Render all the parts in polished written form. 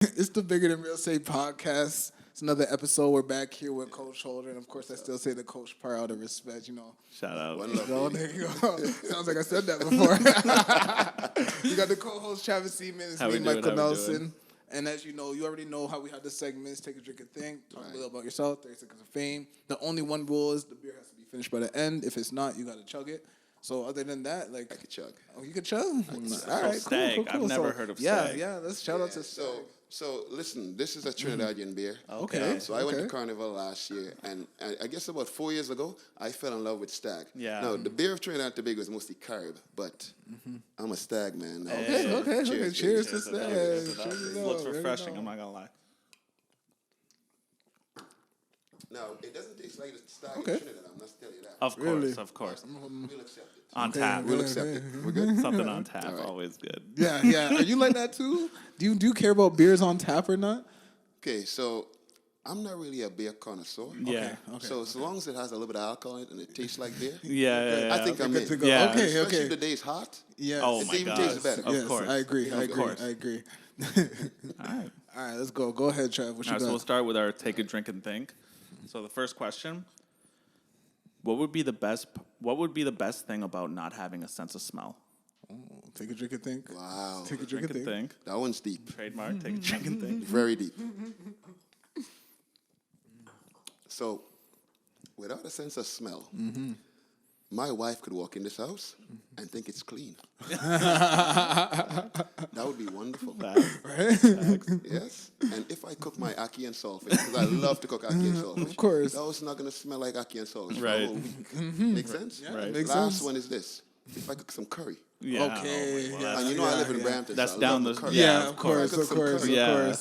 It's the Bigger Than Real Estate podcast. It's another episode. We're back here with Coach Houlder, and of course, I still say the coach part out of respect. Shout out. One love, there you go. Sounds like I said that before. You got the co-host Travis Seaman. It's me, Michael Nelson. And as you know, you already know how we have the segments. Take a drink and think. Talk a little about yourself. 30 seconds of fame. The only one rule is the beer has to be finished by the end. If it's not, you got to chug it. So other than that, like I could chug. Oh, you could chug. All right, Stag. cool. I've never heard of Stag. Yeah. Let's shout out to Stag. So listen, this is a Trinidadian beer. Okay. So I went to Carnival last year, and I guess about 4 years ago, I fell in love with Stag. Yeah. Now, the beer of Trinidad and Tobago is mostly carb, but I'm a Stag man. Now. Okay. Cheers to Stag. It looks refreshing, I'm not going to lie. Now, it doesn't taste like the Stag in Trinidad, I'm not telling you that. Of course. We'll accept it. On tap. We'll accept it. We're good? Something on tap, always good. Yeah. Are you like that too? Do you care about beers on tap or not? Okay, so I'm not really a beer connoisseur. Yeah. Okay. So as long as it has a little bit of alcohol in it and it tastes like beer, Yeah. I think I'm in. Yeah. Especially if the day's hot. Yes. Oh It my even God. tastes better. Of course. I agree. Of course. I agree. All All right, let's go. Go ahead, Trav. What you right, got? so we'll start with our take a drink and think. So the first question: What would be the best thing about not having a sense of smell? Take a drink and think. Wow. Take a drink and think. That one's deep. Trademark. Take a drink and think. Very deep. So, without a sense of smell, my wife could walk in this house and think it's clean. That would be wonderful. Yes. And if I cook my ackee and saltfish, because I love to cook ackee and saltfish, Of course. that was not going to smell like ackee and saltfish for a Right. whole week. Make sense? Yeah, Right. makes Last sense. one is this. If I cook some curry, Yeah. Okay. Well, Yeah. and you know I live in Brampton, That's so I down love the- curry. yeah, Of course. Cook some curry. Yeah.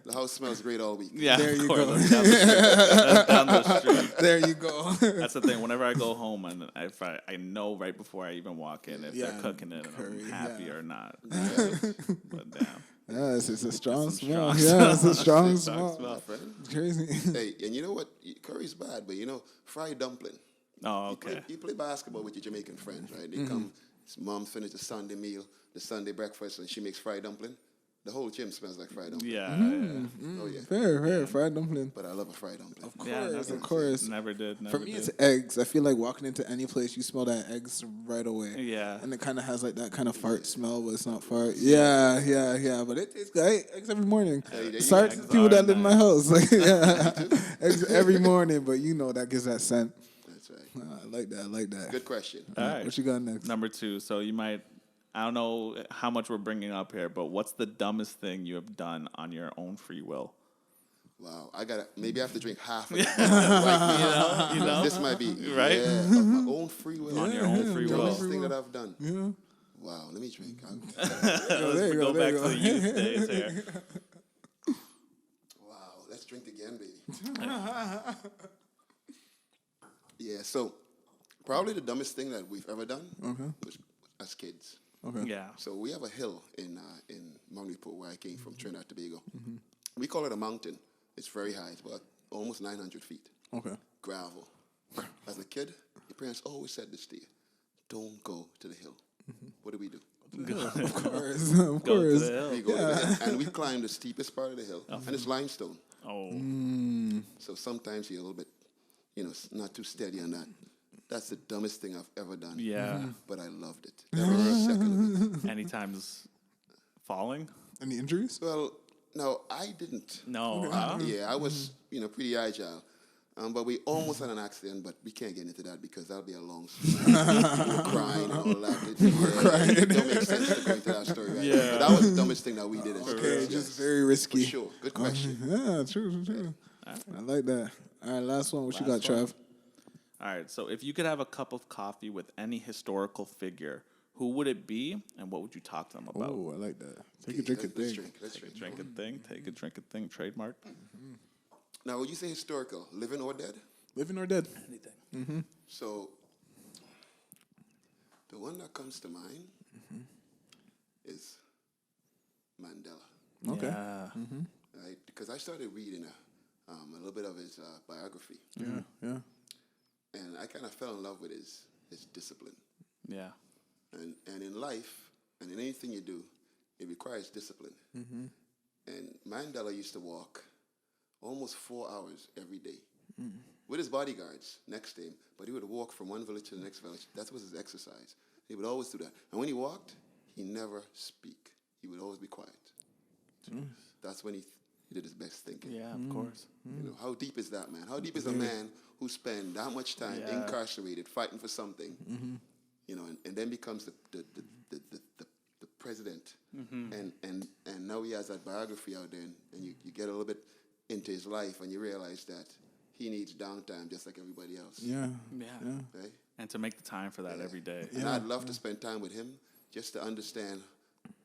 The house smells great all week. Yeah, There of you course. go. That's down the street. There you go. That's the thing. Whenever I go home, and if I know right before I even walk in if Yeah, they're cooking it, and curry, I'm happy yeah. or not. But damn. Yes, it's a strong It's a smell. strong Yeah, it's a strong smell. smell. Friend. It's crazy. Hey, and you know what? Curry's bad, but you know, fried dumpling. Oh, okay. You play basketball with your Jamaican friends, right? They come, mom finishes the Sunday meal, the Sunday breakfast, and she makes fried dumpling. The whole gym smells like fried dumpling. Yeah. Oh, yeah. Fair. Fried dumpling. But I love a fried dumpling. Of course. Never did. For me, it's eggs. I feel like walking into any place, you smell that eggs right away. Yeah. And it kind of has like that kind of fart smell, but it's not fart. Yeah. But it tastes good. I eat eggs every morning. Hey, there you Sorry go. to people that live in my house. Like, eggs every morning, but you know that gives that scent. That's right. I like that. Good question. All right. What you got next? Number 2. So you might, I don't know how much we're bringing up here, but what's the dumbest thing you have done on your own free will? Wow. Maybe I have to drink half of it. Right You know? This might be. Right? Yeah, of my own free will. On your own free will. Dumbest thing that I've done. Yeah. Wow. Let me drink. Let's go back to the youth days here. Wow. Let's drink again, baby. Yeah, so probably the dumbest thing that we've ever done was as kids. Okay. Yeah. So we have a hill in Mauniput where I came from, Trinidad and Tobago. We call it a mountain. It's very high. It's about almost 900 feet. Okay. Gravel. As a kid, your parents always said this to you: don't go to the hill. What do we do? Of course. Go to the hill. We go to the hill, and we climb the steepest part of the hill, and it's limestone. Oh. So sometimes you're a little bit, not too steady on that. That's the dumbest thing I've ever done. Yeah. But I loved it. Every second of it. Any times falling? Any injuries? Well, no, I didn't. No. Yeah, I was, pretty agile. But we almost had an accident, but we can't get into that because that'll be a long story. We were crying and all that. It don't make sense to go into that story right now. But that was the dumbest thing that we did. Okay, just very risky. For sure. Good question. Yeah, true. I like that. All right, last one. What you got, Trav? All right. So if you could have a cup of coffee with any historical figure, who would it be, and what would you talk to them about? Oh, I like that. Take a drink and think. Let's drink. Drink and think. Take a drink and think. Trademark. Now, would you say historical, living or dead? Living or dead? Anything. So, the one that comes to mind is Mandela. Okay. Yeah. Right? Because I started reading a little bit of his biography. Yeah. And I kind of fell in love with his discipline. Yeah. And in life, and in anything you do, it requires discipline. And Mandela used to walk almost 4 hours every day with his bodyguards next to him, but he would walk from one village to the next village. That was his exercise. He would always do that. And when he walked, he never speak. He would always be quiet. That's when he did his best thinking. Yeah, of course. You know, how deep is that, man? How deep is a man who spend that much time incarcerated, fighting for something, you know, and then becomes the president, and now he has that biography out there, and you get a little bit into his life, and you realize that he needs downtime just like everybody else. Yeah. Right? And to make the time for that every day. And I'd love to spend time with him just to understand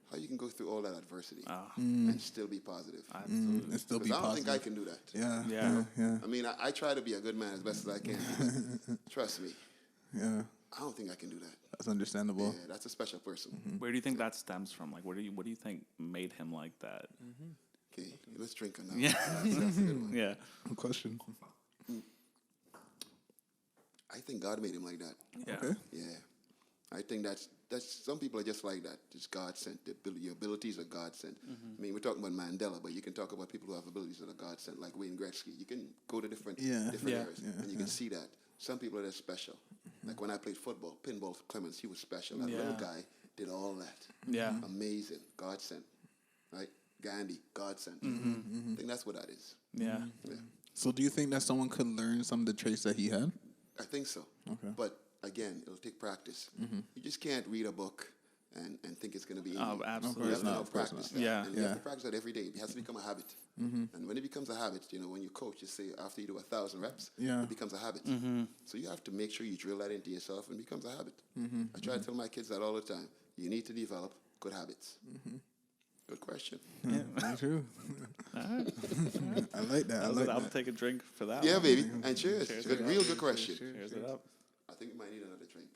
how you can go through all that adversity and still be positive. Absolutely. And still be I don't positive. think I can do that. Yeah. I mean, I try to be a good man as best as I can. But trust me. Yeah. I don't think I can do that. That's understandable. Yeah, that's a special person. Where do you think that stems from? Like, what do you think made him like that? Okay, let's drink on that. Yeah. That's a good one. Yeah. Good question. I think God made him like that. Yeah. Okay. Yeah. I think that's some people are just like that. Just God sent. Your abilities are God sent. I mean, we're talking about Mandela, but you can talk about people who have abilities that are God sent, like Wayne Gretzky. You can go to different areas, and you can see that. Some people are just special. Like when I played football, Pinball Clemens, he was special. That little guy did all that. Yeah. Amazing. God sent. Right? Gandhi, God sent. I think that's what that is. Yeah. Yeah. So do you think that someone could learn some of the traits that he had? I think so. Okay. But again, it'll take practice. You just can't read a book and think it's going to be easy. Oh, absolutely. You have to not. know practice that. Yeah. And you have to practice that every day. It has to become a habit. And when it becomes a habit, you know, when you coach, you say after you do 1,000 reps, it becomes a habit. So you have to make sure you drill that into yourself and it becomes a habit. I try to tell my kids that all the time. You need to develop good habits. Good question. Yeah, very true. I like that. I'll take a drink for that. Yeah, one. baby. And cheers. Cheers Good, it real up. good question. Cheers it up. I think we might need another drink.